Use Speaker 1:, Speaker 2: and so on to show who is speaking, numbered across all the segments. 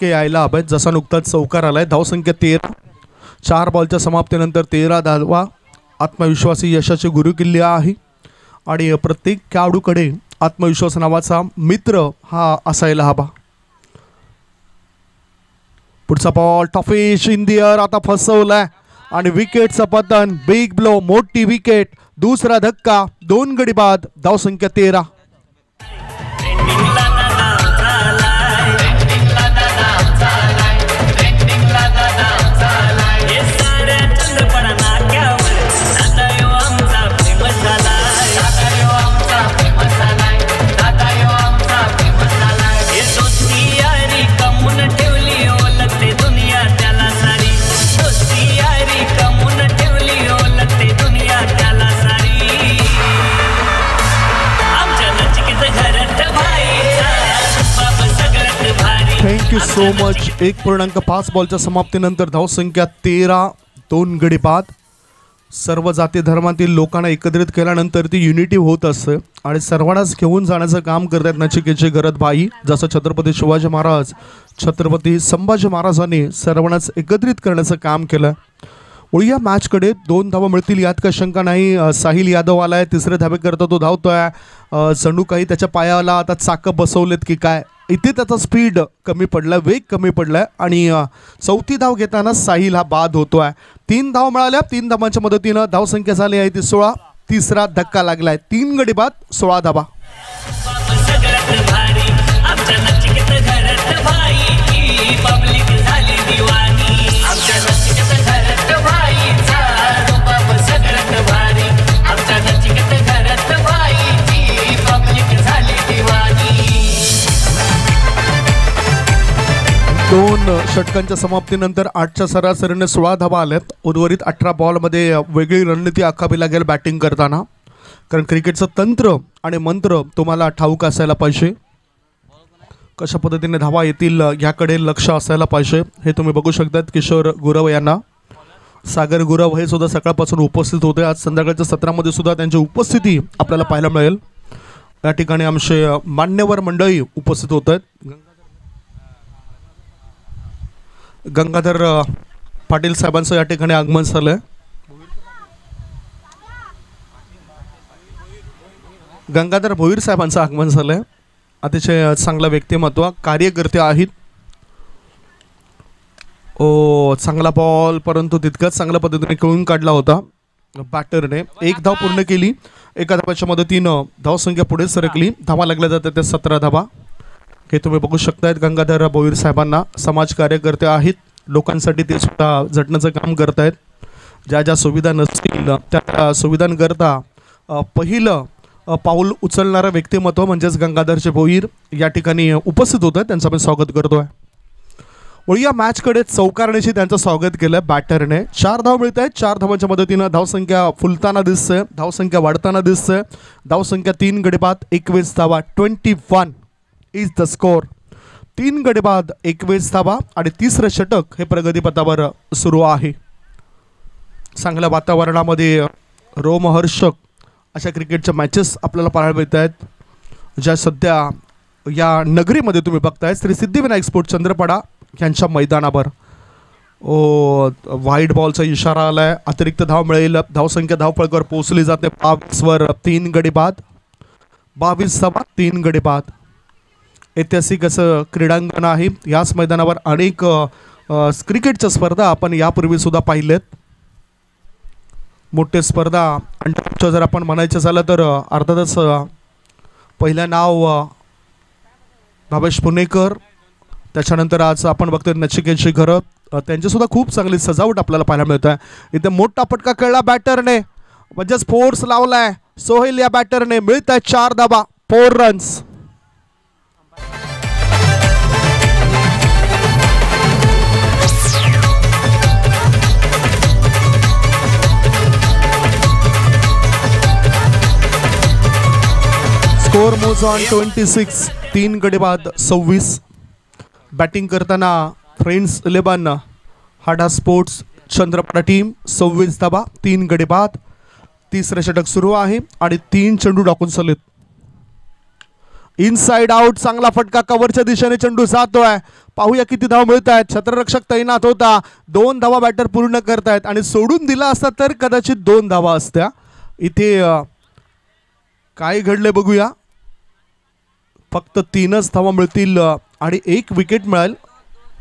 Speaker 1: फटके यायला हवेत. जसा नुकताच चौकार आलाय. धावसंख्या 13. 4 बॉलच्या समाप्तीनंतर 13 धावा. आत्मविश्वासी यशाचे गुरुकिल्ले आहे आणि प्रत्येक खेळाडूकडे आत्मविश्वास नावाचा मित्र हा असायला हवा. पुढचा बॉल टॉफिश इन द एअर. आता फसवलाय आणि विकेटचं पतन. बिग ब्लो, मोठी विकेट. दुसरा धक्का. 2 गडी बाद. धावसंख्या 13. Thank you so much. 1.5 बॉलच्या समाप्तीनंतर धावसंख्या 13. 2 गडी बाद. सर्व जाती धर्मातील लोकांना एकत्रित केल्यानंतर ती युनिटी होत असते आणि सर्वांनाच घेऊन जाण्याचं काम करतात नचिकेतची गरजबाई. जसं छत्रपती शिवाजी महाराज, छत्रपती संभाजी महाराजांनी सर्वांनाच एकत्रित करण्याचं काम केलं. या मॅचकडे 2 धावा मिळतील यात काही शंका नाही. साहिल यादव आलाय. 3रे धावे करता तो धावतोय. जणू काही त्याच्या पायाला आता चाकं बसवलेत की काय. इथे त्याचा स्पीड कमी पडला, वेग कमी पडलाय आणि 4थी धाव घेताना साहिल हा बाद होतोय. 3 धाव मिळाल्या. 3 धावांच्या मदतीनं धावसंख्या झाली आहे ती 16. 3रा धक्का लागलाय. 3 गडी बाद. 16 धावा. दोन षटकांच्या समाप्तीनंतर 8च्या सरासरीने 16 धावा आल्यात. उर्वरित 18 बॉलमध्ये वेगळी रणनीती आखावी लागेल बॅटिंग करताना, कारण क्रिकेटचं तंत्र आणि मंत्र तुम्हाला ठाऊक असायला पाहिजे. कशा पद्धतीने धावा येतील याकडे लक्ष असायला पाहिजे. हे तुम्ही बघू शकतात किशोर गुरव यांना. सागर गुरव हे सुद्धा सकाळपासून उपस्थित होते. आज संध्याकाळच्या सत्रामध्ये सुद्धा त्यांची उपस्थिती आपल्याला पाहायला मिळेल. या ठिकाणी आमचे मान्यवर मंडळी उपस्थित होत आहेत. गंगाधर पाटील साहेबांचं या ठिकाणी आगमन झालंय. गंगाधर भोईर साहेबांचं आगमन झालंय. अतिशय चांगलं व्यक्तिमत्व, कार्यकर्ते आहेत. चांगला बॉल, परंतु तितकाच चांगल्या पद्धतीने खेळून काढला होता बॅटरने. 1 धाव पूर्ण केली. एका धावाच्या मदतीनं धावसंख्या पुढे सरकली. धावा लागल्या जातात त्या 17 धावा. हे तुम्ही बघू शकतायत गंगाधर भोईर साहेबांना. समाज कार्यकर्ते आहेत. लोकांसाठी ते सुद्धा झटण्याचं काम करतायत. ज्या ज्या सुविधा नसतील त्या सुविधांकरता पहिलं पाऊल उचलणारं व्यक्तिमत्व म्हणजेच गंगाधरचे भोईर या ठिकाणी उपस्थित होत आहेत. त्यांचं आपण स्वागत करतोय. या मॅचकडे चौकारण्याशी त्यांचं स्वागत केलं बॅटरने. 4 धाव मिळत आहेत. 4 धावांच्या मदतीनं धावसंख्या फुलताना दिसते, धावसंख्या वाढताना दिसते. धावसंख्या 3 गडी बाद. 21 धावा. 21 इज द स्कोर. 3 गडी बाद. 21 धावा आणि 3रं षटक हे प्रगतीपथावर सुरू आहे. चांगल्या वातावरणामध्ये रोमहर्षक अशा क्रिकेटच्या मॅचेस आपल्याला पाहायला मिळत आहेत, ज्या सध्या या नगरीमध्ये तुम्ही बघताय श्री सिद्धिविनायक स्पोर्ट चंद्रपडा यांच्या मैदानावर. व्हाईट बॉलचा इशारा आलाय. अतिरिक्त धाव मिळेल. धावसंख्या धावफलकावर पोहोचली जाते 22वर. 3 गडी बाद. 22 धावा. 3 गडी बाद. ऐतिहासिक असं क्रीडांगण आहे. याच मैदानावर अनेक क्रिकेटच्या स्पर्धा आपण यापूर्वी सुद्धा पाहिलेत. मोठे स्पर्धा आणि जर आपण म्हणायचं झालं तर अर्थातच पहिलं नाव भावेश पुणेकर. त्याच्यानंतर आज आपण बघतोय नचिकेतची घरं. त्यांचीसुद्धा खूप चांगली सजावट आपल्याला पाहायला मिळत आहे. इथे मोठा फटका खेळला बॅटरने, म्हणजेच फोर्स लावलाय सोहेल या बॅटरने. मिळत आहे 4 धावा. 4 रन्स. स्कोर मोज ऑन 26. 3 गडी बाद. 26. बॅटिंग करताना फ्रेंड्स 11 हाडा स्पोर्ट्स चंद्रपडा टीम. 26 धावा. 3 गडी बाद. 3रं षटक सुरू आहे आणि 3 चेंडू टाकून चाललेत. इनसाइड आउट, चांगला फटका, कव्हरच्या दिशेने चेंडू जातोय. पाहूया किती धाव मिळत आहेत. क्षेत्ररक्षक तैनात होता, 2 धावा बॅटर पूर्ण करतायत आणि सोडून दिला असता तर कदाचित 2 धावा असत्या. इथे काय घडले बघूया. फक्त 3च धावा मिळतील आणि 1 विकेट मिळेल.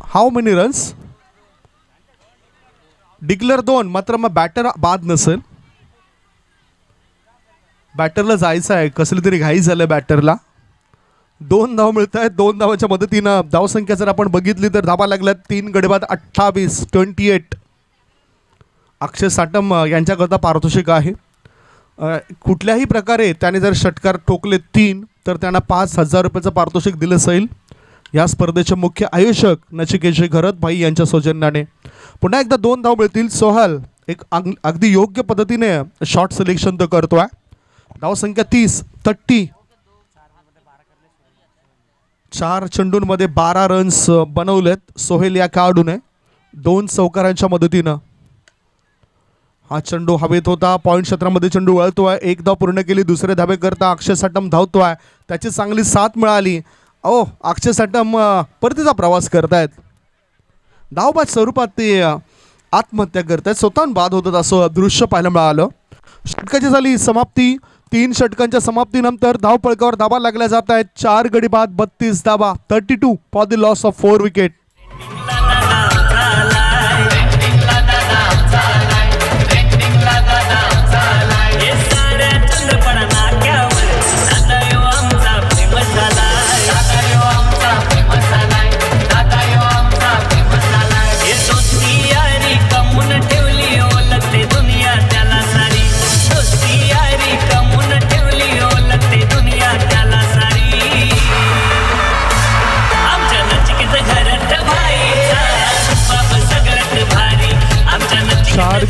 Speaker 1: How many runs? डिक्लेअर 2, मात्र मग बॅटर बाद नसेल. बॅटरला जायचं आहे, कसली तरी घाई झालं बॅटरला. 2 धाव मिळत आहेत. 2 धावाच्या मदतीनं धावसंख्या जर आपण बघितली तर धावा लागल्यात 3 गडी बाद 28. अक्षय साटम यांच्याकरता पारितोषिक आहे. कुठल्याही प्रकारे त्याने जर षटकार ठोकले 3 तर त्यांना 5,000 रुपयाचं पारितोषिक दिलं जाईल. या स्पर्धेचे मुख्य आयोजक नचिकेश घरत भाई यांच्या सौजन्याने. पुन्हा एकदा 2 धाव मिळतील. सोहल एक अगदी योग्य पद्धतीने शॉट सिलेक्शन तो करतोय. धावसंख्या 30. 4 चेंडूंमध्ये 12 रन्स बनवलेत सोहेल या खेळाडूने 2 चौकारांच्या मदतीनं. हा चेंडू हवेत होता, पॉईंट क्षेत्रामध्ये चेंडू वळतोय. 1 धाव पूर्ण केली. दुसरे धावे करता अक्षय साटम धावतोय. त्याची चांगली साथ मिळाली. अक्षय साटम परतीचा प्रवास करतायत. धावबाद स्वरूपात ते आत्महत्या करतायत, स्वतःहून बाद होतात असं दृश्य पाहायला मिळालं. षटकाची झाली समाप्ती. 3 षटकांच्या समाप्तीनंतर धावपळकावर धावा लागल्या जात आहेत. 4 गडी बाद 32 धावा. 32 for the loss of 4 wicket.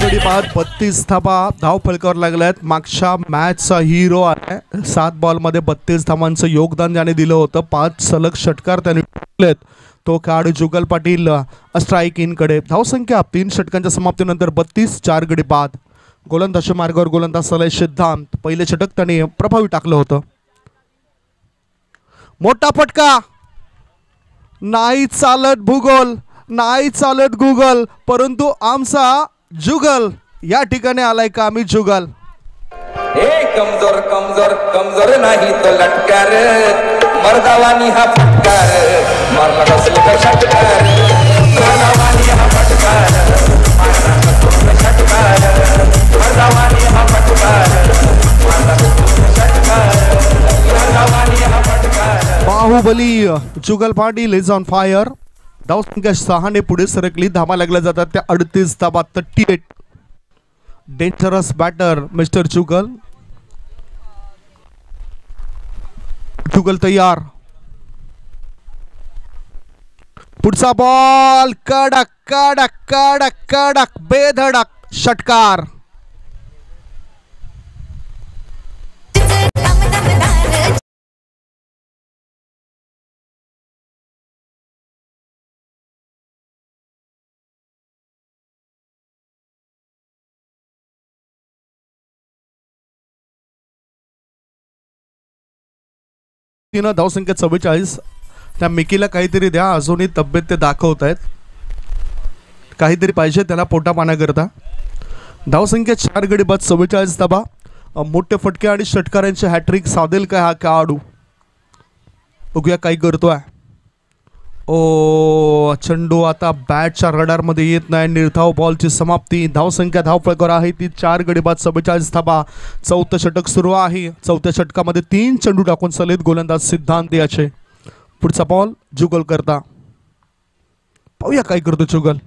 Speaker 1: गडी बाद 32 धावा धाव फलकावर लागल्यात. मागच्या मॅचचा हिरो आहे. 7 बॉलमध्ये 32 धावांचं योगदान ज्याने दिलं होतं. 5 सलग षटकार त्याने ठोकलेत. तो खेळाडू जुगल पाटील स्ट्राईक इनकडे. धावसंख्या 3 षटकांच्या समाप्तीनंतर 32. 4 गडी बाद. गोलंदाज मार्गावर गोलंदाज सलय सिद्धांत. पहिले षटक त्याने प्रभावी टाकलं होतं. मोठा फटका. नाही चालत भूगोल, नाही चालत गुगल, परंतु आमचा जुगल या ठिकाणी आलाय का. आम्ही जुगल
Speaker 2: कमजोर कमजोर कमजोर नाही तो लटकार, मर्दावानी हा फटकार, मारला नसेल तर षटकार, मर्दावानी हा फटकार, मारला नसेल तर षटकार, मर्दावानी हा फटकार, मारला नसेल तर षटकार, मर्दावानी हा फटकार.
Speaker 1: बाहुबली जुगल पाटील इज ऑन फायर. धावसंख्या 6 पुढे सरकली. धावा लागल्या जातात त्या 38 धावा. 38. डेंजरस बॅटर मिस्टर जुगल. जुगल तयार. पुढचा बॉल कडक कडक कडक कडक बेधडक षटकार. धावसंख्या 44. त्या मिकीला काहीतरी द्या, अजूनही तब्येत ते दाखवत आहेत. काहीतरी पाहिजे त्याला पोटा पाण्याकरता. धावसंख्या 4 गडी बाद 44 धावा. मोठे फटके आणि षटकारांचे हॅट्रिक साधेल काय हा खेळाडू. बघूया काय करतोय. चेंडू आता बॅटच्या रडारमध्ये येत नाही. निर्धाव बॉलची समाप्ती. धावसंख्या धावफलकावर आहे ती 4 गडी बाद 44 धावा. 4थं षटक सुरू आहे. 4थ्या षटकामध्ये 3 चेंडू टाकून सलेत गोलंदाज सिद्धांत याचे. पुढचा बॉल जुगल करता. पाहूया काय करतो जुगल.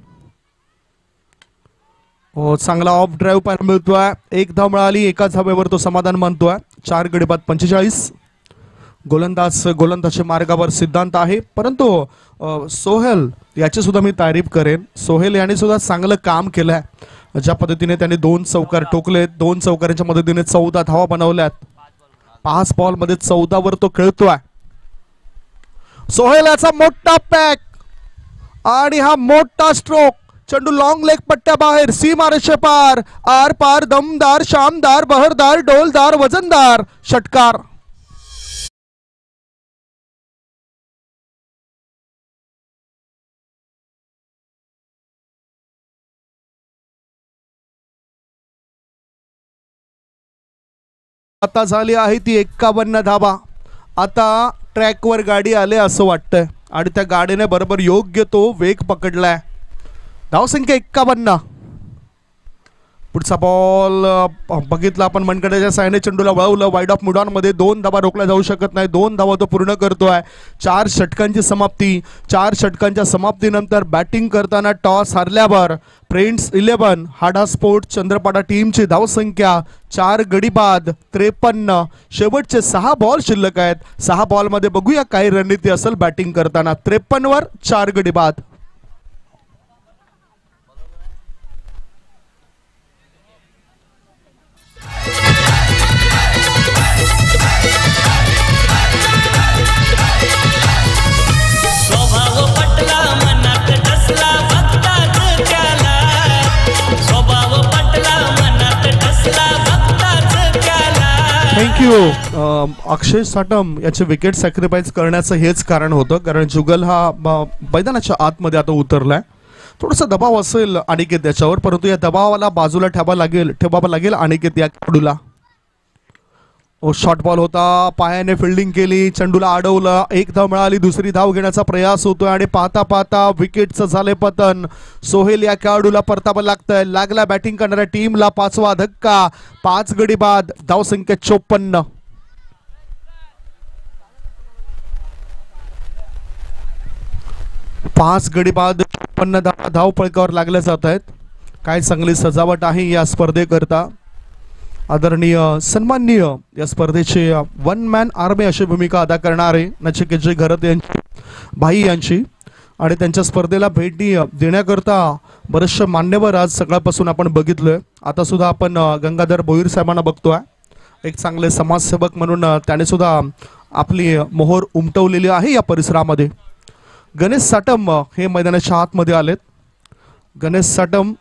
Speaker 1: चांगला ऑफ ड्राईव्ह पाहायला मिळतोय. 1 धाव मिळाली. 1 धावेवर तो समाधान मानतोय. 4 गडी बाद 45. गोलंदाज मार्गावर सिद्धांत आहे, परंतु सोहेल याची सुद्धा मी तारीफ करेन. सोहेल याने सुद्धा चांगलं काम केलंय. ज्या पद्धतीने त्याने 2 चौकार ठोकलेत. 2 चौकारांच्या मदतीने 14 धावा बनवल्यात. 5 बॉलमध्ये 14 वर तो खेळतोय. सोहेल याचा मोठा पॅक आणि हा मोठा स्ट्रोक. चेंडू लॉंग लेग पट्ट्या बाहेर, सीमा रेषेपार, आर पार, दमदार, शानदार, बहरदार, डोलदार, वजनदार षटकार. आता झाली आहे ती 51 धावा. आता ट्रॅकवर गाडी आले असं वाटतंय आणि त्या गाडीने बरोबर योग्य तो वेग पकडलाय. धावसंख्या 51. पुढचा बॉल बघितला आपण मनगटाच्या सायने चेंडूला वळवलं. वाईड ऑफ मिड ऑन मध्ये 2 धावा रोखल्या जाऊ शकत नाही. 2 धावा तो पूर्ण करतोय. 4 षटकांची समाप्ती. 4 षटकांच्या समाप्तीनंतर बॅटिंग करताना टॉस हारल्यावर फ्रेंड्स 11 हाडा स्पोर्ट चंद्रपाडा टीमची धावसंख्या 4 गडी बाद 53. शेवटचे 6 बॉल शिल्लक आहेत. 6 बॉलमध्ये बघूया काय रणनीती असेल बॅटिंग करताना. 53 वर 4 गडी बाद. थँक्यू. अक्षय साटम याचे विकेट सॅक्रिफाईस करण्याचं हेच कारण होतं, कारण जुगल हा मैदानाच्या आतमध्ये आता उतरलाय. थोडासा दबाव असेल अनिकेत त्याच्यावर, परंतु या दबावाला बाजूला ठेवावं लागेल अनिकेत या खेळाडूला. शॉर्ट बॉल होता, पायाने फिल्डिंग केली, चेंडूला अडवलं. 1 धाव मिळाली. दुसरी धाव घेण्याचा प्रयास होतोय आणि पाहता पाहता विकेटचं झाले पतन. सोहेल या खेळाडूला परतावं लागतंय. लागला बॅटिंग करणाऱ्या टीमला 5वा धक्का. 5 गडी बाद. धावसंख्या 54. पाच गडी बाद 56 धाव फलकावर लागल्या जात आहेत. काय चांगली सजावट आहे या स्पर्धेकरता. आदरणीय सन्माननीय या स्पर्धेचे 1 मॅन आर्मी अशी भूमिका अदा करणारे नचिकेतजी घरत यांची भाई यांची आणि त्यांच्या स्पर्धेला भेट देण्याकरता बरेचसे मान्यवर आज सकाळपासून आपण बघितलोय. आता सुद्धा आपण गंगाधर भोईर साहेबांना बघतोय. एक चांगले समाजसेवक म्हणून त्याने सुद्धा आपली मोहोर उमटवलेली आहे या परिसरामध्ये. गणेश साटम हे मैदानाच्या आतमध्ये आलेत. गणेश साटम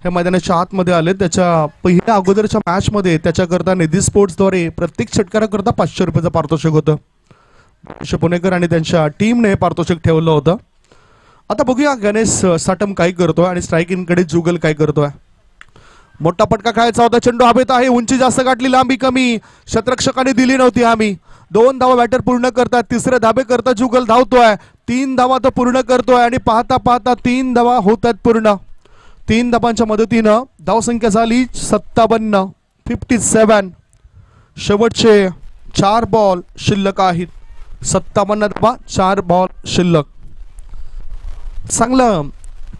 Speaker 1: हे मैदानाच्या आतमध्ये आले. त्याच्या पहिल्या अगोदरच्या मॅचमध्ये त्याच्याकरता निधी स्पोर्ट्सद्वारे प्रत्येक षटकाराकरता 500 रुपयाचं पारितोषिक होतं. पुणेकर आणि त्यांच्या टीमने पारितोषिक ठेवलं होतं. आता बघूया गणेश साटम काय करतोय आणि स्ट्रायकिंगकडे जुगल काय करतोय. मोठा फटका खेळायचा होता. चेंडू हवेत आहे. उंची जास्त गाठली, लांबी कमी. शतरक्षकाने दिली नव्हती हमी. 2 धावा बॅटर पूर्ण करतात. 3रे धाबे करता जुगल धावतोय. 3 धावा तो पूर्ण करतोय आणि पाहता पाहता 3 धावा होतात पूर्ण. 3 धावांच्या मदतीनं धावसंख्या झाली 57. शेवटचे 4 बॉल शिल्लक आहेत. 57 धावा, 4 बॉल शिल्लक. चांगलं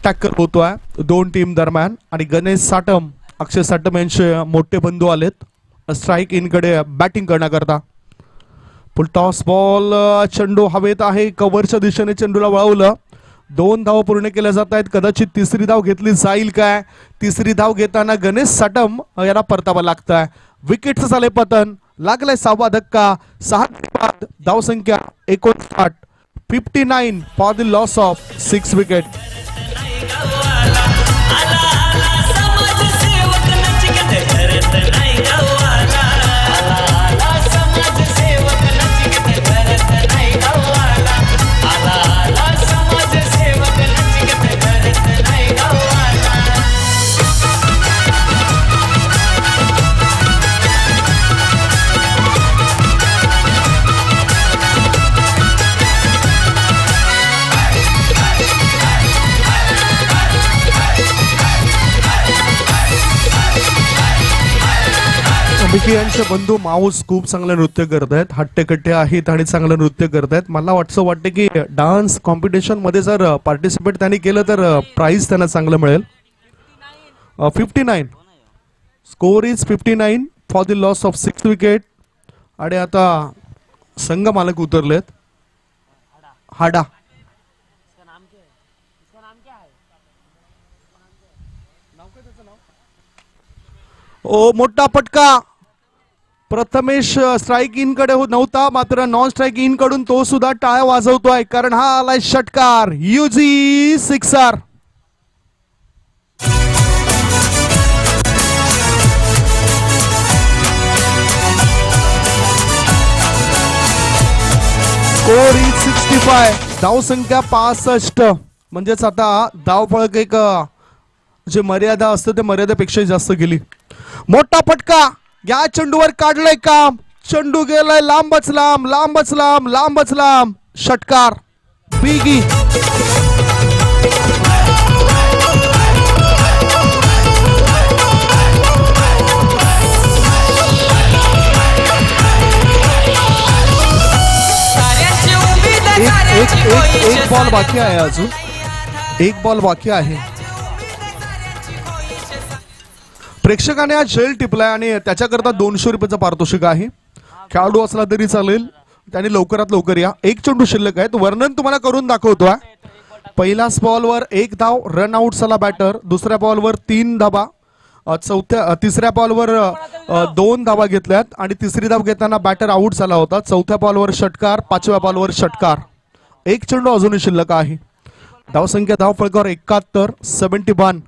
Speaker 1: टॅकल होतोय 2 टीम दरम्यान आणि गणेश साटम, अक्षय साटम यांचे मोठे बंधू आलेत स्ट्राईक इनकडे बॅटिंग करण्याकरता. फुल टॉस बॉल. चेंडू हवेत आहे. कव्हरच्या दिशेने चेंडूला वळवलं. 2 धावा पूर्ण केल्या जात आहेत. कदाचित 3री धाव घेतली जाईल काय. 3री धाव घेताना गणेश साटम याला परतावा लागतंय. विकेटचं झाले पतन. लागलाय 6वा धक्का. 6 बाद. धावसंख्या 59. 59 for the loss of 6 wicket. अंबिके यांचे बंधू माऊस खूप चांगलं नृत्य करत आहेत. हट्टेकट्टे आहेत आणि चांगलं नृत्य करत आहेत. मला वाटतं की डान्स कॉम्पिटिशन मध्ये जर पार्टिसिपेट त्यांनी केलं तर प्राइज त्यांना चांगलं मिळेल. 59 score is 59 for the loss of 6 wicket. आणि आता संघ मालक उतरलेत. हाडा. ओ मोठा फटका. प्रथमेश स्ट्राईक इन कडे नव्हता, मात्र नॉन स्ट्राईक इन कडून तो सुद्धा टाळ्या वाजवतोय, कारण हा आलाय षटकार. UG 6R. Score is 65. धावसंख्या 65. म्हणजेच आता धावफलक एक जे मर्यादा असते ते मर्यादेपेक्षा जास्त गेली. मोठा फटका. या चेंडूवर काढलंय काम, चेंडू गेलाय लांबच लांब, लांबच लांब, लांबच लांब, षटकार बिगी. एक बॉल बाकी आहे, अजून एक बॉल बाकी आहे. प्रेक्षकाने हा झेल टिपलाय आणि त्याच्याकरता 200 रुपयाचं पारितोषिक आहे. खेळाडू असला तरी चालेल, त्याने लवकरात लवकर या. एक चेंडू शिल्लक आहे, वर्णन तुम्हाला करून दाखवतोय. पहिल्याच बॉलवर 1 धाव, रन आउट झाला बॅटर. दुसऱ्या बॉलवर 3 धावा, तिसऱ्या बॉलवर 2 धावा घेतल्यात आणि तिसरी धाव घेताना बॅटर आउट झाला होता. चौथ्या बॉलवर षटकार, पाचव्या बॉलवर षटकार. एक चेंडू अजूनही शिल्लक आहे. धावसंख्या धाव फळकावर 71, 71.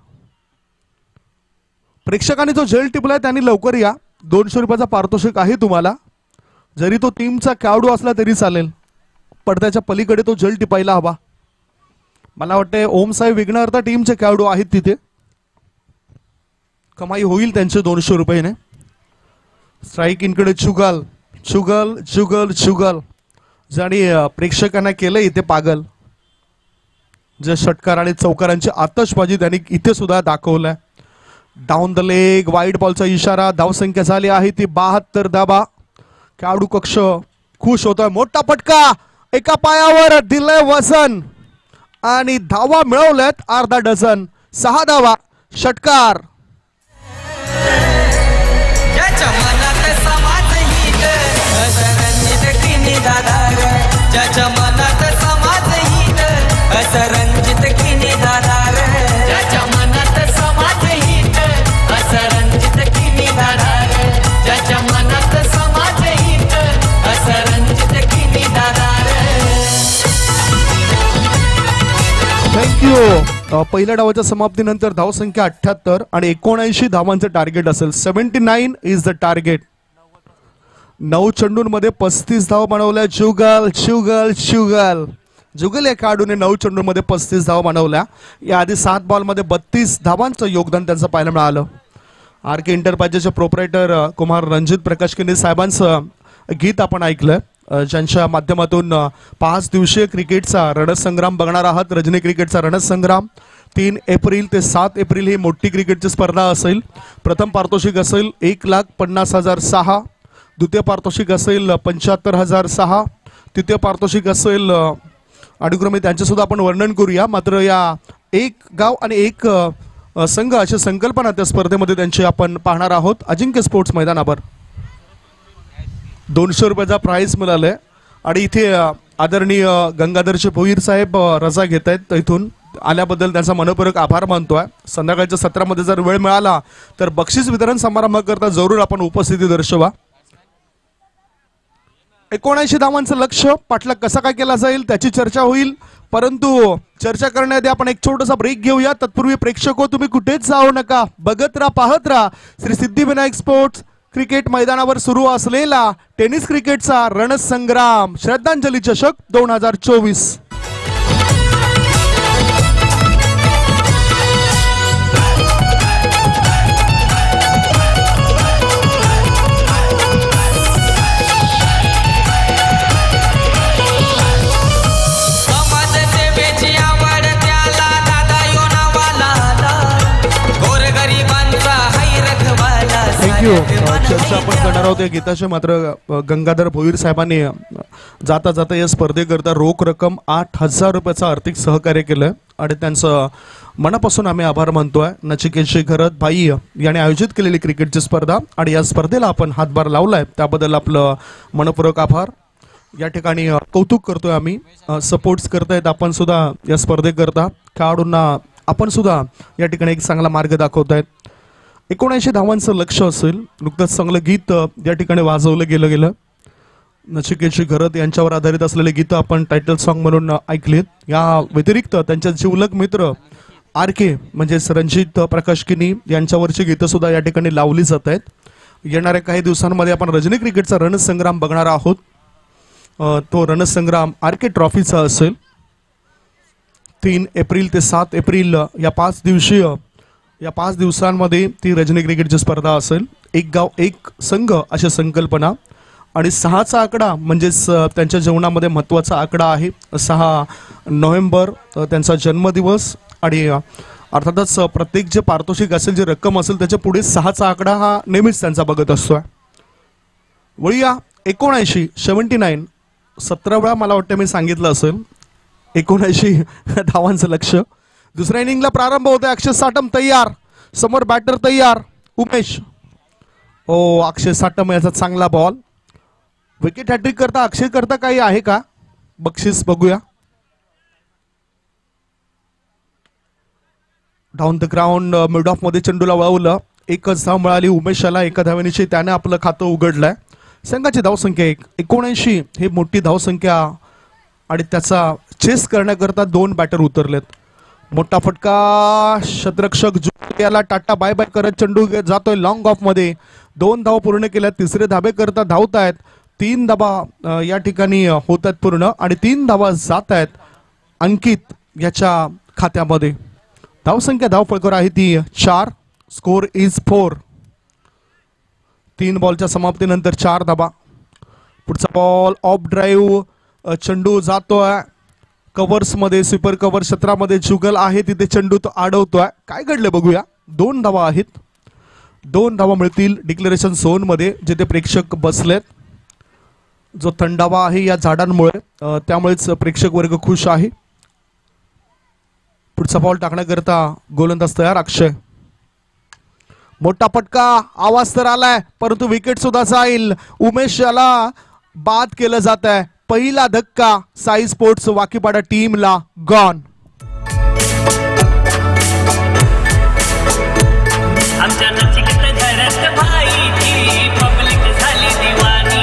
Speaker 1: प्रेक्षकांनी जो झेल टिपलाय त्यांनी लवकर या. 200 रुपयाचा पारितोषिक आहे तुम्हाला. जरी तो टीमचा खेळाडू असला तरी चालेल, पडद्याच्या पलीकडे तो झेल टिपायला हवा. मला वाटते ओम साहेब विघ्नहर्ता टीमचे खेळाडू आहेत तिथे. कमाई होईल त्यांचे 200 रुपयाने. स्ट्राईक इनकडे चुगल चुगल चुगल चुगल, ज्याने प्रेक्षकांना केलं इथे पागल. जे षटकार आणि चौकारांची आतषबाजी त्यांनी इथे सुद्धा दाखवलाय. डाऊन द लेग, वाईड बॉलचा इशारा. धावसंख्या झाली आहे ती 72 धावा. खेळाडू कक्ष खुश होतोय. मोठा फटका, एका पायावर दिलंय वजन आणि धावा मिळवल्यात अर्धा डझन. 6 धावा, षटकार.
Speaker 3: ज्याच्या मनात समाज हित असरंजित किनी दादार, ज्याच्या मनात समाज हित असरंजित किनी दादार, ज्याच्या मनात समाज हित असरंजित किनी दादार, ज्याच्या मनात समाज हित असरंजित किनी दादार.
Speaker 1: थँक्यू. पहिल्या डावाच्या समाप्तीनंतर धावसंख्या 78 आणि 79 धावांचं टार्गेट असेल. 79 इज द टार्गेट. 9 चेंडूंमध्ये 35 धाव बनवल्या. जुगल जुगल जुगल जुगल या खेळाडूने 9 चेंडूंमध्ये 35 धावा बनवल्या. याआधी 7 बॉलमध्ये 32 धावांचं योगदान त्यांचं पाहायला मिळालं. आर के एंटरप्राइजेसचे प्रोपरायटर कुमार रणजित प्रकाश किनी साहेबांचं गीत आपण ऐकलं, ज्यांच्या माध्यमातून 5 दिवसीय क्रिकेटचा रणसंग्राम बघणार आहात. रजनी क्रिकेटचा रणसंग्राम 3 एप्रिल ते 7 एप्रिल ही मोठी क्रिकेटची स्पर्धा असेल. प्रथम पारितोषिक असेल 1,50,006, द्वितीय पारितोषिक असेल 75,006, तृतीय पारितोषिक असेल अनुक्रमे त्यांचे सुद्धा आपण वर्णन करूया. मात्र या एक गाव आणि एक संघ अशी संकल्पना त्या स्पर्धेमध्ये त्यांची आपण पाहणार आहोत. अजिंक्य स्पोर्ट्स मैदानावर 200 रुपयाचा प्राइज मिळालाय आणि इथे आदरणीय गंगाधरचे भोईर साहेब रजा घेत आहेत. इथून आल्याबद्दल त्यांचा मनपूर्वक आभार मानतोय. संध्याकाळच्या सत्रामध्ये जर वेळ मिळाला तर बक्षीस वितरण समारंभाकरता जरूर आपण उपस्थिती दर्शवा. 79 धावांचं लक्ष्य पाठलाग कसा काय केला जाईल त्याची चर्चा होईल, परंतु चर्चा करण्याआधी आपण एक छोटासा ब्रेक घेऊया. तत्पूर्वी प्रेक्षको तुम्ही कुठेच जाऊ नका, बघत राहा, पाहत राहा. श्री सिद्धिविनायक स्पोर्ट्स क्रिकेट मैदानावर सुरू असलेला टेनिस क्रिकेटचा रणसंग्राम श्रद्धांजली चषक 2024. चर्चा आपण करणार आहोत या गीताचे. मात्र गंगाधर भोईर साहेबांनी जाता जाता या स्पर्धेकरता रोख रक्कम 8,000 रुपयाचं आर्थिक सहकार्य केलं आणि त्यांचं मनापासून आम्ही आभार मानतोय. नचिकेत शेखरत भाई यांनी आयोजित केलेली क्रिकेटची स्पर्धा आणि या स्पर्धेला आपण हातभार लावलाय त्याबद्दल आपलं मनपूर्वक आभार. या ठिकाणी कौतुक करतोय आम्ही. सपोर्ट्स करतायत आपण सुद्धा या स्पर्धेकरता. खेळाडूंना आपण सुद्धा या ठिकाणी एक चांगला मार्ग दाखवतायत. 79 धावांचं लक्ष असेल. नुकतंच चांगलं गीत या ठिकाणी वाजवलं गेलं. नचिकेत शेखरत यांच्यावर आधारित असलेले गीत आपण टायटल सॉन्ग म्हणून ऐकलेत. या व्यतिरिक्त त्यांच्या जिवलग मित्र आर के म्हणजेच रणजित प्रकाश किनी यांच्यावरची गीतं सुद्धा या ठिकाणी लावली जात आहेत. येणाऱ्या काही दिवसांमध्ये आपण रजनी क्रिकेटचा रणसंग्राम बघणार आहोत. तो रणसंग्राम आर के ट्रॉफीचा असेल. 3 एप्रिल ते 7 एप्रिल या 5 दिवसीय या 5 दिवसांमध्ये ती रजनी क्रिकेटची स्पर्धा असेल. एक गाव एक संघ अशी संकल्पना आणि 6चा आकडा म्हणजेच त्यांच्या जीवनामध्ये महत्त्वाचा आकडा आहे. 6 नोव्हेंबर त्यांचा जन्मदिवस आणि अर्थातच प्रत्येक जे पारितोषिक असेल जे रक्कम असेल त्याच्या पुढे 6चा आकडा हा नेहमीच त्यांचा बघत असतोय. वळूया 79 17 वेळा मला वाटतं मी सांगितलं असेल 79 धावांचं लक्ष. दुसऱ्या इनिंगला प्रारंभ होते. अक्षय साटम तयार, समोर बॅटर तयार उमेश. अक्षय साटम याचा चांगला बॉल. विकेट हॅट्रिक करता अक्षय करता काही आहे का बक्षीस बघूया. Down the ground mid of मध्ये चेंडूला वळवलं. एकच धाव मिळाली उमेशाला. एका धावेनिशी त्याने आपलं खातं उघडलंय. संघाची धावसंख्या 79 ही मोठी धावसंख्या आणि त्याचा चेस करण्याकरता 2 बॅटर उतरलेत. मोठा फटका. शतरक्षक याला टाटा बाय बाय करत चेंडू जातोय लॉंग ऑफ मध्ये. 2 धाव पूर्ण केल्या. तिसरे धाबे करता धावत आहेत. 3 धाबा या ठिकाणी होत आहेत पूर्ण आणि 3 धावा जात आहेत अंकित याच्या खात्यामध्ये. धावसंख्या धावफळकर आहे ती 4. Score is 4. 3 बॉलच्या समाप्तीनंतर 4 धाबा. पुढचा बॉल ऑफ ड्राईव्ह. चेंडू जातोय कव्हर्स मध्ये. स्वीपर कव्हर क्षेत्रामध्ये जुगल आहे तिथे चेंडू तो अडवतोय. काय घडले बघूया. 2 धावा आहेत. 2 धावा मिळतील डिक्लेरेशन झोन मध्ये जिथे प्रेक्षक बसलेत. जो थंडावा आहे या झाडांमुळे त्यामुळेच प्रेक्षक वर्ग खुश आहे. पुढचा बॉल टाकण्याकरता गोलंदाज तयार अक्षय. मोठा फटका. आवाज तर आलाय परंतु विकेट सुद्धा जाईल. उमेश याला बाद केलं जात आहे. पहिला धक्का साई स्पोर्ट्स वाकीपाडा टीमला गॉन.
Speaker 4: आमच्या नचिकेत घरात भाई ती पब्लिक झाली दिवाणी.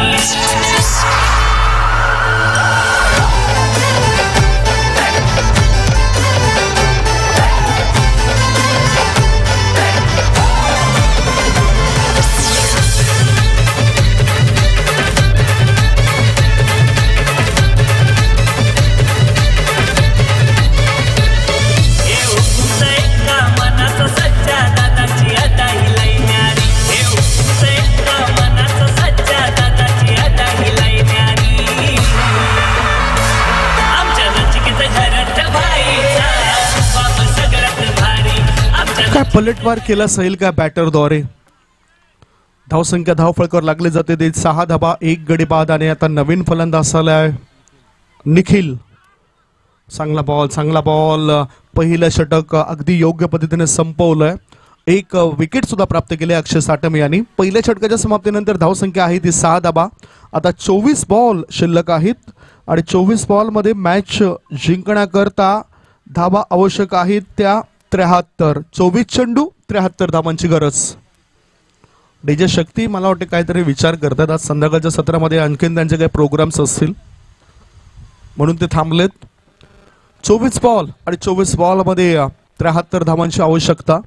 Speaker 1: काय पलटवार केला सैल का बॅटरद्वारे. धावसंख्या धावफळकावर लागले जाते ते 6 धाबा 1 गडी बाद आणि आता नवीन फलंदाज आलाय निखिल. चांगला बॉल. पहिलं षटक अगदी योग्य पद्धतीने संपवलंय. 1 विकेट सुद्धा प्राप्त केले अक्षय साटम यांनी. पहिल्या षटकाच्या समाप्तीनंतर धावसंख्या आहे ती 6 धाबा. आता 24 बॉल शिल्लक आहेत आणि 24 बॉल मध्ये मॅच जिंकण्याकरता धाबा आवश्यक आहेत त्या 73. 24 चेंडू 73 धावांची गरज. डीजे शक्ती मला वाटते काहीतरी विचार करतात. आज संध्याकाळच्या सत्रामध्ये आणखीन त्यांचे काही प्रोग्राम्स असतील म्हणून ते थांबलेत. 24 बॉल आणि 24 बॉल मध्ये 73 धावांची आवश्यकता.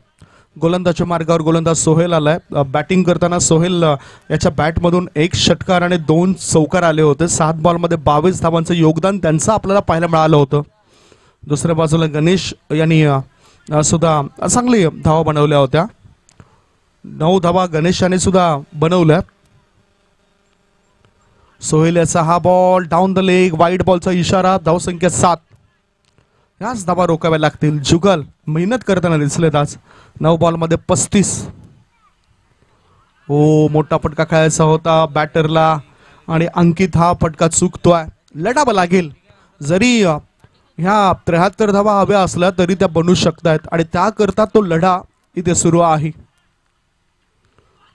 Speaker 1: गोलंदाजच्या मार्गावर गोलंदाज सोहेल आलाय. बॅटिंग करताना सोहेल याच्या बॅटमधून 1 षटकार आणि 2 चौकार आले होते. 7 बॉल मध्ये 22 धावांचं योगदान त्यांचं आपल्याला पाहायला मिळालं होतं. दुसऱ्या बाजूला गणेश यांनी सुद्धा चांगली धावा बनवल्या होत्या. 9 धावा गणेश याने सुद्धा बनवल्या. सोहेल याचा हा ball down the leg. Wide बॉलचा इशारा. धावसंख्या 7. याच धावा रोखाव्या लागतील. जुगल मेहनत करताना दिसलेत आज. 9 बॉल मध्ये 35. मोठा फटका खेळायचा होता बॅटरला आणि अंकित हा फटका चुकतोय. लढावं लागेल. जरी ह्या 73 धावा हव्या असल्या तरी त्या बनू शकतात आणि त्याकरता तो लढा इथे सुरू आहे.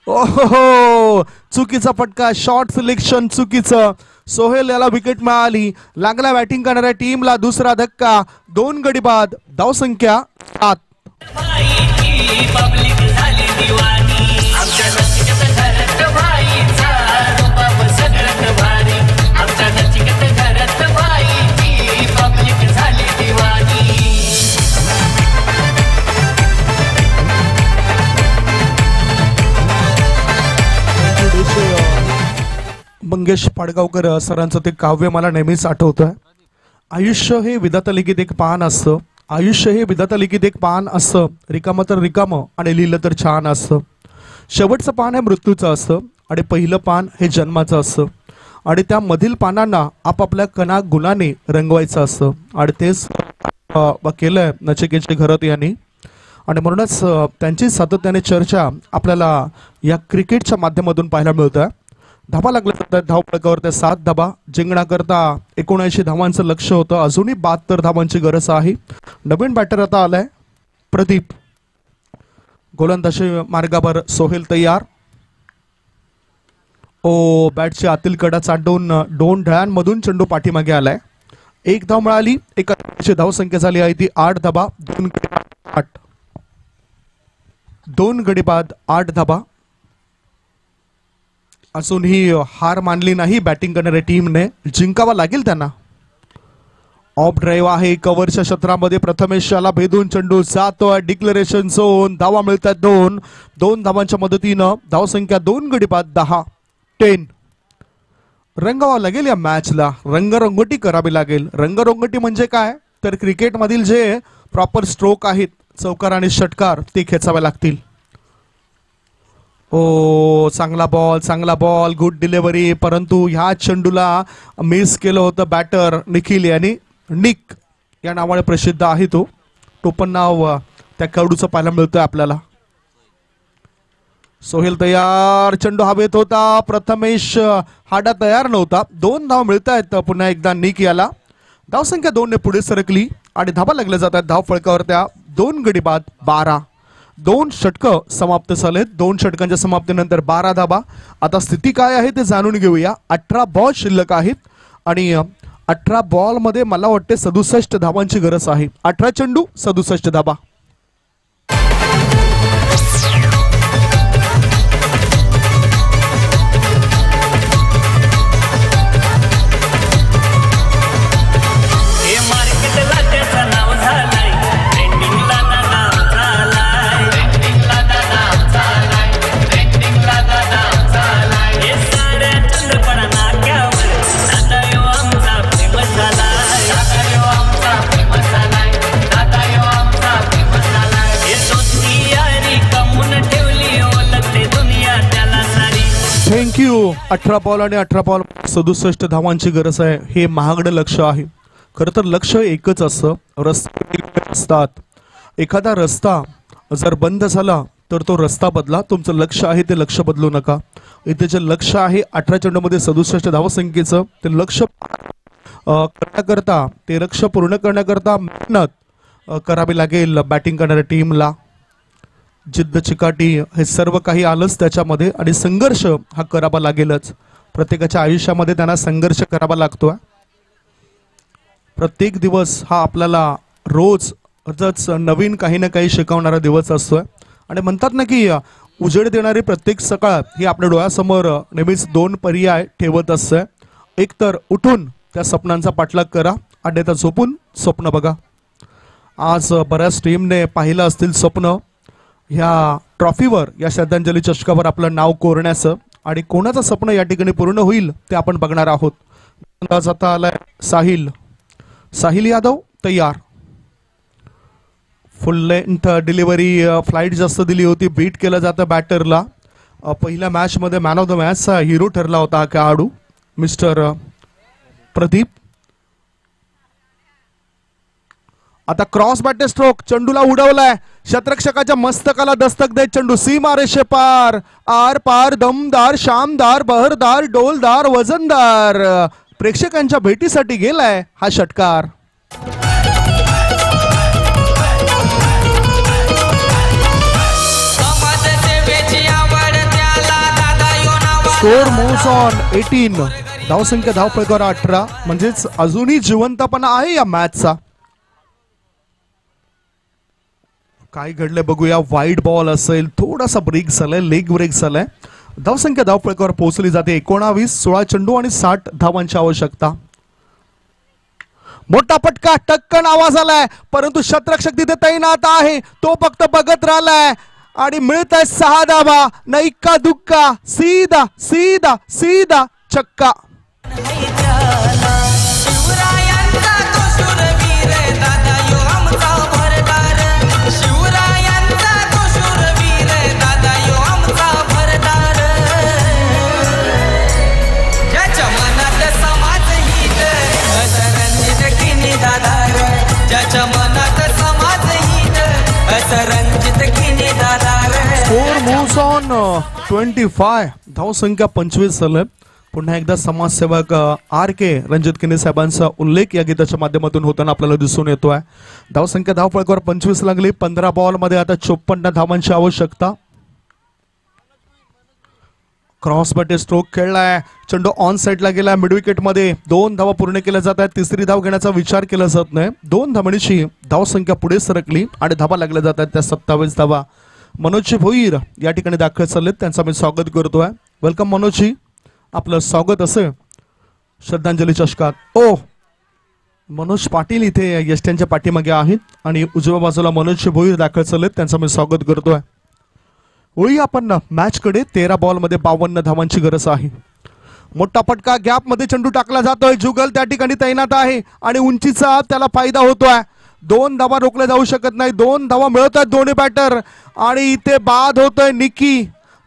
Speaker 1: ओहो चुकीचा फटका. शॉर्ट सिलेक्शन चुकीचं. सोहेल याला विकेट मिळाली. लागला बॅटिंग करणाऱ्या टीमला दुसरा धक्का. 2 गडी बाद. धावसंख्या 7. मंगेश पाडगावकर सरांचं ते काव्य मला नेहमीच आठवतंय. आयुष्य हे विधाता लिखित एक पान असतं आयुष्य हे विधाता लिखित एक पान असतं, रिकामं तर रिकामं आणि लिहिलं तर छान असतं. शेवटचं पान हे मृत्यूचं असतं आणि पहिलं पान हे जन्माचं असतं आणि त्या मधील पानांना आपापल्या कणा गुणाने रंगवायचं असतं आणि तेच केलंय नचिकेतच्या घरात यांनी. आणि म्हणूनच त्यांची सातत्याने चर्चा आपल्याला या क्रिकेटच्या माध्यमातून पाहायला मिळतं. धाबा लागला जातात धावपळकावर ते 7 धाबा जिंकण्याकरता 79 धावांचं लक्ष होतं. अजूनही 72 धावांची गरज आहे. नवीन बॅटर आता आलाय प्रदीप. गोलंदाजी मार्गावर सोहेल तयार. ओ बॅटची आतील कडा चांडून 2 ढळ्यांमधून चेंडू पाठीमागे आलाय. 1 धाव मिळाली. एका धावसंख्या झाली आहे ती 8 धाबा. 2 गडी बाद 8 धाबा. अजूनही हार मानली नाही बॅटिंग करणाऱ्या टीमने. जिंकावा लागेल त्यांना. ऑफ ड्राईव्ह आहे कव्हरच्या क्षेत्रामध्ये. प्रथमेशला भेदून चेंडू जातोय डिक्लेरेशन झोन. धावा मिळतात 2 धावांच्या मदतीनं धावसंख्या 2 गडी बाद 10. रंगावा लागेल या मॅचला. रंगरंगोटी करावी लागेल. रंगरंगोटी म्हणजे काय तर क्रिकेटमधील जे प्रॉपर स्ट्रोक आहेत चौकार आणि षटकार ते खेचावे लागतील. ओ चांगला बॉल गुड डिलिव्हरी. परंतु ह्या चेंडूला मिस केलं होतं बॅटर निखिल यांनी. निक या नावाने प्रसिद्ध आहे तो. टोपण नाव त्या खेळाडूचं पाहायला मिळतंय आपल्याला. सोहेल तयार. चेंडू हवेत होता. प्रथमेश हाडा तयार नव्हता. 2 धाव मिळत आहेत पुन्हा एकदा निक याला. धावसंख्या 2 ने पुढे सरकली आणि धाबा लागल्या जातात धाव फळकावर त्या 2 गडी बाद 12. 2 षटकं समाप्त झालेत. 2 षटकांच्या समाप्तीनंतर 12 धाबा. आता स्थिती काय आहे ते जाणून घेऊया. 18 बॉल शिल्लक आहेत आणि 18 बॉल मध्ये मला वाटते 67 धावांची गरज आहे. 18 चेंडू 67 धाबा. थँक्यू. 18 बॉल आणि 18 बॉल 67 धावांची गरज आहे. हे महागडं लक्ष आहे. खरं तर लक्ष एकच असतं. रस्ते असतात. एखादा रस्ता जर बंद झाला तर तो रस्ता बदला. तुमचं लक्ष आहे ते लक्ष बदलू नका. इथे जे लक्ष आहे 18 चेंडूमध्ये 67 धावसंख्येचं ते लक्ष करण्याकरता ते लक्ष पूर्ण करण्याकरता मेहनत करावी लागेल बॅटिंग करणाऱ्या टीमला. जिद्द चिकाटी हे सर्व काही आलंच त्याच्यामध्ये आणि संघर्ष हा करावा लागेलच. प्रत्येकाच्या आयुष्यामध्ये त्यांना संघर्ष करावा लागतोय. प्रत्येक दिवस हा आपल्याला रोजच नवीन काही ना काही शिकवणारा दिवस असतोय आणि म्हणतात ना की उजेड देणारी प्रत्येक सकाळ ही आपल्या डोळ्यासमोर नेहमीच 2 पर्याय ठेवत असते. एक तर उठून त्या स्वप्नांचा पाठलाग करा आणि त्या झोपून स्वप्न बघा. आज बऱ्याच टीमने पाहिलं असतील स्वप्न ह्या ट्रॉफीवर या श्रद्धांजली चषकावर आपलं नाव कोरण्याचं आणि कोणाचं स्वप्न या ठिकाणी पूर्ण होईल ते आपण बघणार आहोत. आता आलाय साहिल यादव तयार. फुल लेंथ डिलिव्हरी फ्लाईट जास्त दिली होती. बीट केलं जातं बॅटरला. पहिल्या मॅच मध्ये मॅन ऑफ द मॅचचा हिरो ठरला होता हा खेळाडू मिस्टर प्रदीप. आता क्रॉस बॅटे स्ट्रोक. चेंडूला उडवलाय. शतरक्षकाच्या मस्तकाला दस्तक देत चेंडू सीमा रेषे पार. आर पार दमदार शानदार बहरदार डोलदार वजनदार प्रेक्षकांच्या भेटीसाठी गेलाय हा षटकार. Score moves on 18. धावसंख्या धावफलकावर 18 म्हणजेच अजूनही जिवंतपणा आहे या मॅचचा. काय घडलंय बघूया. वाईड बॉल असेल. थोडासा ब्रेक झालाय. लेग ब्रेक झालाय. धावसंख्या धावफलकावर पोहोचली जाते 19. 16 चेंडू आणि 60 धावांची आवश्यकता. मोठा फटका. टक्कन आवाज आलाय परंतु शतरक्षक तिथे तैनात आहे. तो फक्त बघत राहिलाय आणि मिळत आहे 6 धावा. न इक्का दुक्का. सीधा सीधा सीधा चक्का.
Speaker 3: शिवरायांचा तो शूरवीर दादा यो आमचा ज्याच्या मनात समाज हित असं रणजित किनी दादा रे.
Speaker 1: Score moves on 25. धावसंख्या 25 झालं. पुन्हा एकदा समाजसेवक RK रणजित किनी साहेबांचा उल्लेख या गीताच्या माध्यमातून होताना आपल्याला दिसून येतोय. धावसंख्या धावफलकावर 25 लागली. 15 बॉल मध्ये आता 54 धावांची आवश्यकता. क्रॉस बटे स्ट्रोक खेळलाय. चेंडू ऑन साइडला गेला. मिड विकेट मध्ये 2 धावा पूर्ण केल्या जात आहेत. तिसरी धाव घेण्याचा विचार केला जात नाही. 2 धावांची धावसंख्या पुढे सरकली आणि धावा लागल्या जात आहेत त्या 27 धावा. मनोजजी भोईर या ठिकाणी दाखल चाललेत. त्यांचं मी स्वागत करतोय. वेलकम मनोजजी, आपलं स्वागत असे श्रद्धांजली चषकात. ओ मनोज पाटील इथे यष्ट्यांच्या पाठीमागे आहेत आणि उजव्या बाजूला मनोजजी भोईर दाखल चाललेत. त्यांचं मी स्वागत करतोय. होई आपण मॅच कडे. 13 बॉल मध्ये 52 धावांची गरज आहे. मोठा फटका, गॅप मध्ये चेंडू टाकला जातोय. जुगल त्या ठिकाणी तैनात आहे आणि उंचीचा त्याला फायदा होतोय. 2 धावा रोखल्या जाऊ शकत नाही. 2 धावा मिळत आहेत दोन्ही बॅटर आणि इथे बाद होतोय.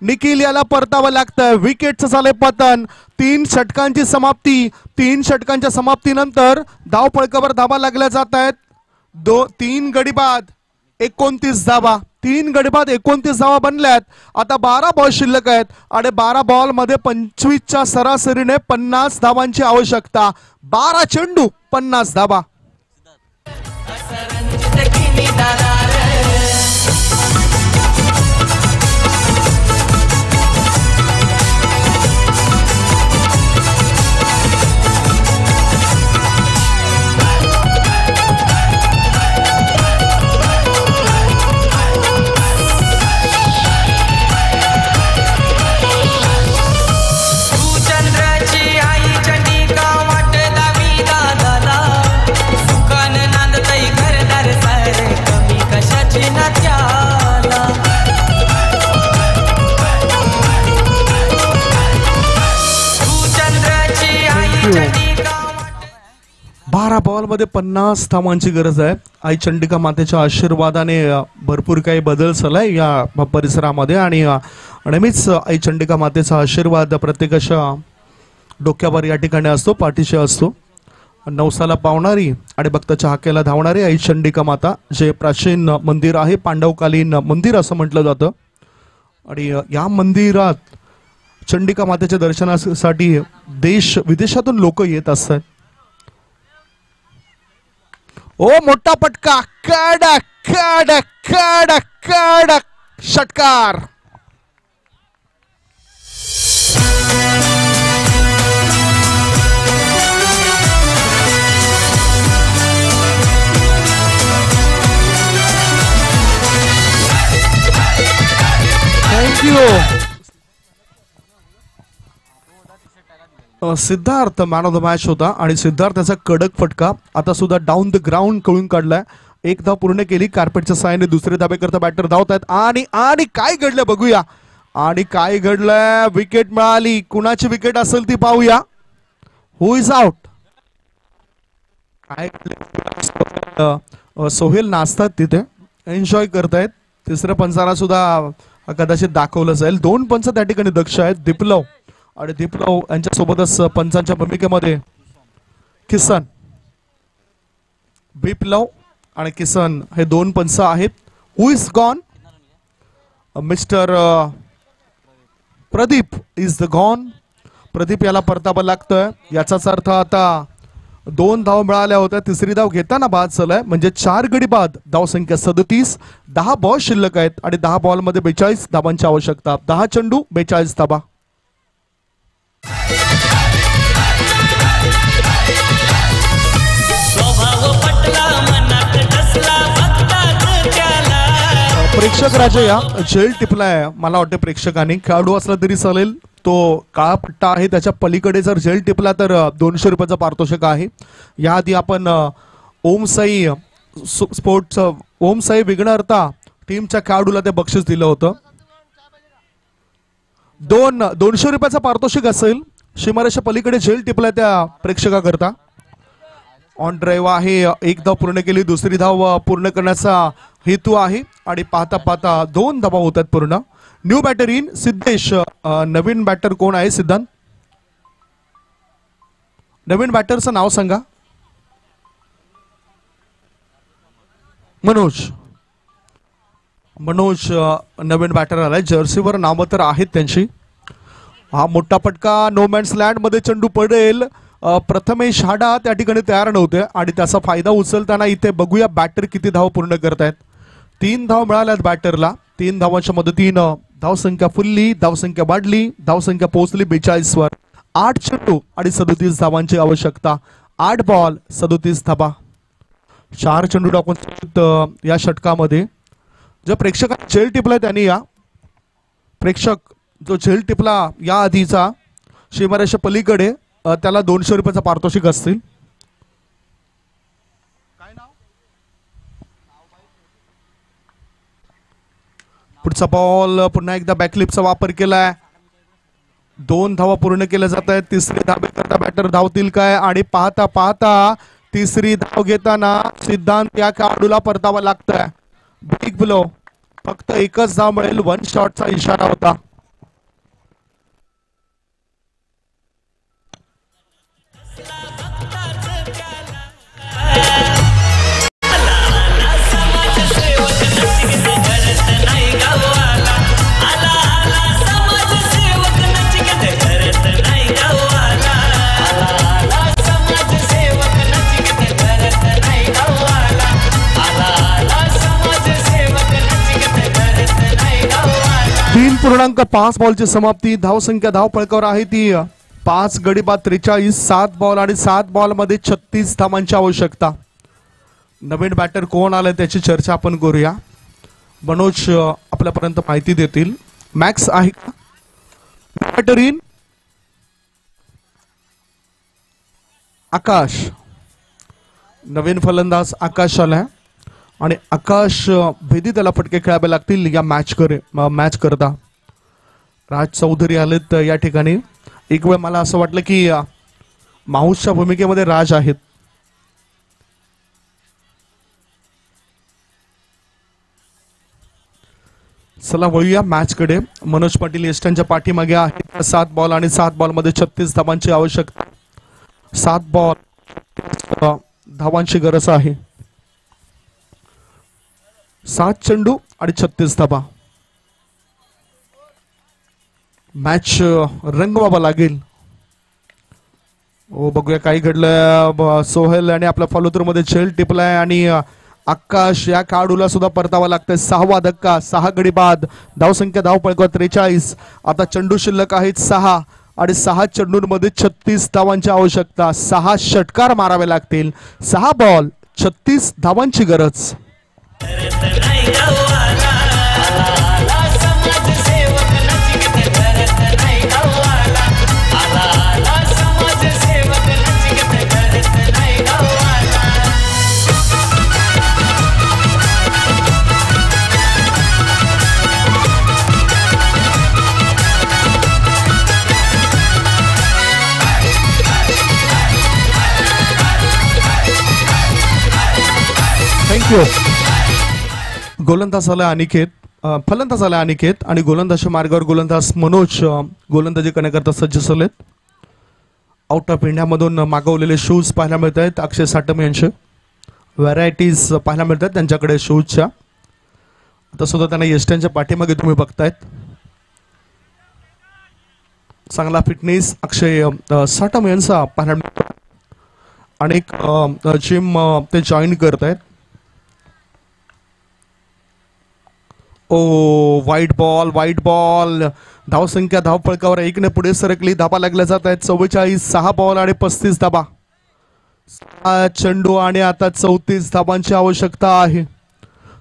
Speaker 1: निखिल याला परतावं लागतंय. विकेटचं झालंय पतन. 3 षटकांची समाप्ती. 3 षटकांच्या समाप्तीनंतर धाव फळकावर धावा लागल्या जात आहेत. 3 गडी बाद 29 धावा. 3 गडी बाद 29 धावा बनल्यात. आता 12 बॉल शिल्लक आहेत आणि 12 बॉल मध्ये 25च्या सरासरीने 50 धावांची आवश्यकता. 12 चेंडू 50 धावा.
Speaker 3: असं रणजित किनी दादा रे. तू चंद्राची आई चंडिका वाट दावी दादाला. सुखान नांदतई घरदार सारे कमी कशाची ना त्याला. तू चंद्राची आई चंडिका
Speaker 1: 12 बॉल मध्ये 50 धावांची गरज आहे. आई चंडिका मातेच्या आशीर्वादाने भरपूर काही बदल झालाय या परिसरामध्ये आणि नेहमीच आई चंडिका मातेचा आशीर्वाद प्रत्येकाच्या डोक्यावर या ठिकाणी असतो, पाठीशी असतो. नवसाला पावणारी आणि भक्ताच्या हाकेला धावणारी आई चंडिका माता, जे प्राचीन मंदिर आहे, पांडवकालीन मंदिर असं म्हटलं जातं. आणि या मंदिरात चंडिका मातेच्या दर्शनासाठी देश विदेशातून लोक येत असतात. ओ मोठा पटका, कडक कडक कडक कडक षटकार. Thank you. Siddharth man of the match होता आणि सिद्धार्थाचा कडक फटका आता सुद्धा डाऊन द ग्राउंड कळून काढलाय. 1 धाव पूर्ण केली. कार्पेटच्या साहाय्याने दुसरे धाबे करता बॅटर धावत आहेत आणि काय घडलं बघूया. आणि काय घडलंय, विकेट मिळाली. कुणाची विकेट असेल ती पाहूया. हु इज आउट. काय सोहेल नाचतात तिथे, एन्जॉय करतायत. तिसऱ्या पंचाला सुद्धा कदाचित दाखवलं जाईल. 2 पंच त्या ठिकाणी दक्ष आहेत, दिपलव आणि दिपलव यांच्या सोबतच पंचांच्या भूमिकेमध्ये किसन. बिप्लव आणि किसन हे 2 पंच आहेत. Who is gone. Mister Pradeep is the gone. Pradeep याला परतावं लागतोय. याचाच अर्थ आता 2 धाव मिळाल्या होत्या. तिसरी धाव घेताना बाद झालाय. म्हणजे 4 गडी बाद. धावसंख्या 37. 10 बॉल शिल्लक आहेत आणि 10 बॉल मध्ये 42 धावांची आवश्यकता. 10 चेंडू 42 धावा.
Speaker 4: स्वभाव पटला मनात डसला बघतात त्याला.
Speaker 1: प्रेक्षक राजा या झेल टिपलाय. मला वाटतं प्रेक्षकांनी, खेळाडू असला तरी चालेल, तो काळा पट्टा आहे त्याच्या पलीकडे जर झेल टिपला तर 200 रुपयाचं पारितोषिक आहे. याआधी आपण ओम साई स्पोर्ट्स ओम साई विघ्नहर्ता टीमच्या खेळाडूला ते बक्षीस दिलं होतं. 200 रुपयाचं पारितोषिक असेल. सीमारेषा पलीकडे झेल टिपलाय त्या प्रेक्षकाकरता. ऑन ड्राईव्ह आहे. 1 धाव पूर्ण केली. दुसरी धाव पूर्ण करण्याचा हेतू आहे आणि पाहता पाहता 2 धावा होतात पूर्ण. New batter in Siddhesh. नवीन बॅटर कोण आहे सिद्धांत? नवीन बॅटरचं नाव सांगा. मनोज नवीन बॅटर आलाय, जर्सीवर नावं तर आहेत त्यांची. हा मोठा फटका, नो मॅन्स लँड मध्ये चेंडू पडेल. प्रथमेश हाडा त्या ठिकाणी तयार नव्हते आणि त्याचा फायदा उचलताना इथे बघूया बॅटर किती धाव पूर्ण करतायत. 3 धाव मिळाल्यात बॅटरला. 3 धावांच्या मदतीनं धावसंख्या फुलली, धावसंख्या वाढली, धावसंख्या पोहोचली 42 वर. 8 चेंडू आणि 37 धावांची आवश्यकता. 8 बॉल 37 धावा. 4 चेंडू टाकून या षटकामध्ये जो प्रेक्षकांनी झेल टिपला त्यांनी या प्रेक्षक जो झेल टिपला या आधीचा सीमारेषा पलीकडे त्याला 200 रुपयाचा पारितोषिक असतील. पुढचा बॉल पुन्हा एकदा बॅकलिपचा वापर केलाय. 2 धावा पूर्ण केल्या जात आहेत. तिसरी धावेकरता बॅटर धावतील काय आणि पाहता पाहता तिसरी धाव घेताना सिद्धांत या खेळाडूला परतावा लागतोय. बिग ब्लो, फक्त एकच धाव मिळेल. 1 शॉटचा इशारा होता. पूर्णांक 5 बॉलची समाप्ती. धावसंख्या धाव फळकावर आहे ती 5 गडी बाद 43. 7 बॉल आणि 7 बॉल मध्ये 36 धावांची आवश्यकता. नवीन बॅटर कोण आलाय त्याची चर्चा आपण करूया. मनोज आपल्यापर्यंत माहिती देतील. मॅक्स आहे का बॅटर इन? आकाश, नवीन फलंदाज आकाश आलाय आणि आकाश भेदी त्याला फटके खेळावे लागतील या मॅच करता. राज चौधरी आलेत या ठिकाणी. एक वेळ मला असं वाटलं की माऊसच्या भूमिकेमध्ये राज आहेत. चला वळूया मॅच कडे. मनोज पाटील एस्टनच्या पाठीमागे आहे. 7 बॉल आणि 7 बॉल मध्ये 36 धावांची आवश्यकता. 7 बॉल धावांची गरज आहे. 7 चेंडू आणि 36 धावा. मॅच रंगवावा लागेल. ओ बघूया काही घडलं. सोहेल आणि आपल्या फॉलोथ्रू मध्ये झेल टिपलाय आणि आकाश या खेळाडूला सुद्धा परतावा लागतंय. 6वा धक्का, 6 गडी बाद. धावसंख्या धाव फळकावर 43. आता चेंडू शिल्लक आहेत 6 आणि 6 चेंडूंमध्ये 36 धावांची आवश्यकता. 6 षटकार मारावे लागतील. 6 बॉल 36 धावांची गरज. थँक्यू. गोलंदाज आला अनिकेत, फलंदाज आला अनिकेत आणि गोलंदाजच्या मार्गावर गोलंदाज मनोज गोलंदाजी करण्याकरता सज्ज झालेत. आउट ऑफ इंडियामधून मागवलेले शूज पाहायला मिळत आहेत. अक्षय साटम यांचे व्हरायटीज पाहायला मिळतात त्यांच्याकडे शूजच्या. आता सुद्धा त्यांना एस्टनच्या पाठीमागे तुम्ही बघतायत. चांगला फिटनेस अक्षय साटम यांचा पाहायला मिळतो. अनेक जिम ते जॉईन करत आहेत. ओ वाईट बॉल. धावसंख्या धाव फळकावर 1 ने पुढे सरकली. धाबा लागल्या जात आहेत 44. 6 बॉल आणि 35 धाबा. 6 चेंडू आणि आता 34 धाबांची आवश्यकता आहे.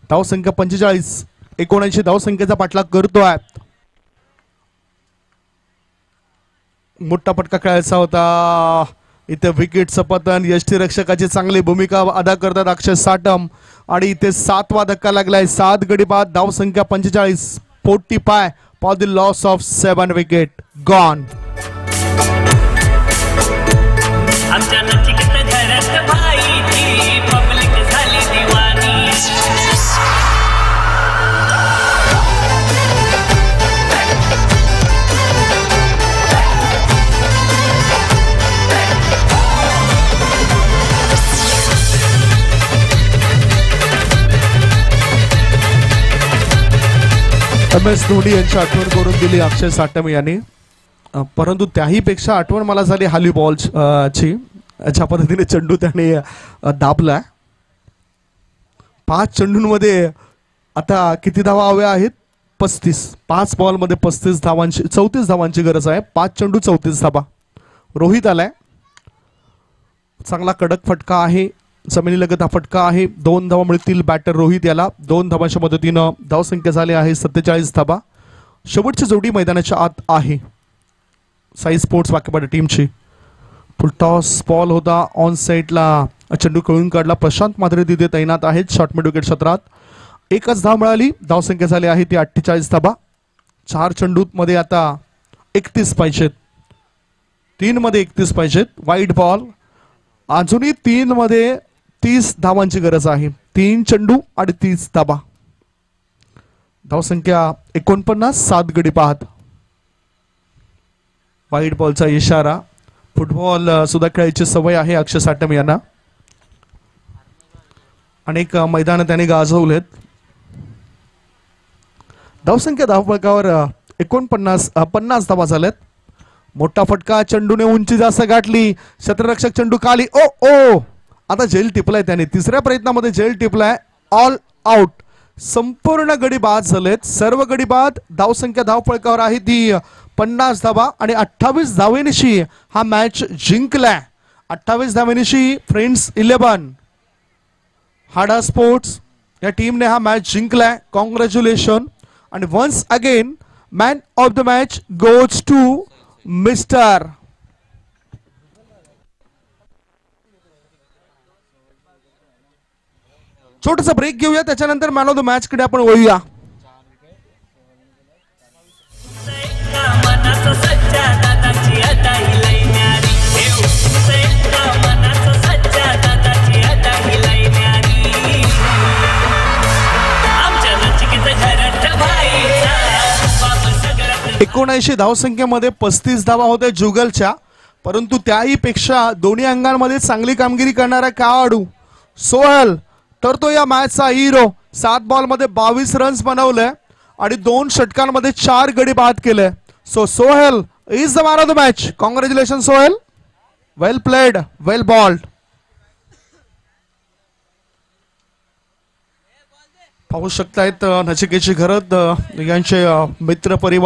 Speaker 1: धावसंख्या 45. 79 धावसंख्येचा पाठलाग करतोय. मोठा फटका खेळायचा होता. इथे विकेटचं पतन. यष्टीरक्षकाची चांगली भूमिका अदा करतात अक्षय साटम आणि इथे 7वा धक्का लागलाय. 7 गडी बाद. धावसंख्या 45. 45 for the loss of 7 wicket gone.
Speaker 4: आमच्या नचिकेत घरात भाईची पब्लिक झाली दिवाणी.
Speaker 1: MS धोनी यांची आठवण करून दिली अक्षय साटम यांनी. परंतु त्याही पेक्षा आठवण मला झाली हाली बॉल ची. अशा पद्धतीने चेंडू त्याने दाबला. 5 चेंडूंमध्ये आता किती धावा हव्या आहेत? 35. 5 बॉलमध्ये 34 धावांची गरज आहे. 5 चेंडू 34 धावा. रोहित आलाय. चांगला कडक फटका आहे, जमिनीलगत हा फटका आहे. 2 धावा मिळतील बॅटर रोहित याला. 2 धावांच्या मदतीनं धावसंख्या झाली आहे 47 धावा. शेवटची जोडी मैदानाच्या आत आहे साई स्पोर्ट्स वाकेपाडा टीमची. फुलटॉस बॉल होता ऑन साईडला. चेंडू कळून काढला. प्रशांत माधुरी तिथे तैनात आहेत शॉर्ट मिड विकेट क्षेत्रात. 1च धाव मिळाली. धावसंख्या झाली आहे ती 48 धावा. 4 चेंडूमध्ये आता 31 पाहिजेत. 3 मध्ये 31 पाहिजेत. Wide ball. अजूनही 3 मध्ये 30 धावांची गरज आहे. 3 चेंडू आणि 30 धावा. धावसंख्या 49. 7 गडी बाद. वाईड बॉलचा इशारा. फुटबॉल सुद्धा खेळायची सवय आहे अक्षय साटम यांना. अनेक मैदान त्याने गाजवलेत. धावसंख्या धावफलकावर 50 धावा झाल्यात. मोठा फटका. चेंडूने उंची जास्त गाठली. क्षेत्ररक्षक चेंडू खाली. ओ आता जेल टिपलाय त्याने. 3ऱ्या प्रयत्नामध्ये जेल टिपलाय. All out. संपूर्ण गडी बाद झालेत. सर्व गडी बाद. धावसंख्या धावफलकावर आहे ती 50 धावा आणि 28 धावेनिशी हा मॅच जिंकलाय. 28 धावेनिशी फ्रेंड्स 11 हाडा स्पोर्ट्स या टीमने हा मॅच जिंकलाय. कॉंग्रॅच्युलेशन. आणि once again man of the match goes to mister. छोटासा ब्रेक घेऊया, त्याच्यानंतर मॅन ऑफ द मॅच कडे आपण वळूया.
Speaker 4: मनाचा सच्चा दादाची अदा ही लई न्यारी. मनाचा सच्चा दादाची अदा ही लई न्यारी. आमच्या नचिकेत घरात भाईचा बाप सगळ्यात.
Speaker 1: 79 धावसंख्येमध्ये 35 धावा होत्या जुगलच्या. परंतु त्याही पेक्षा दोन्ही अंगांमध्ये चांगली कामगिरी करणारा खेळाडू सोहेल तर तो या मॅचचा हिरो. 7 बॉलमध्ये 22 रन्स बनवले आणि 2 षटकांमध्ये 4 गडी बाद केले. So Sohel is the man of the match. Congratulation Sohel. Well played, well bowled. पाहू शकतायत नचिकेची घरत यांचे मित्र परिवार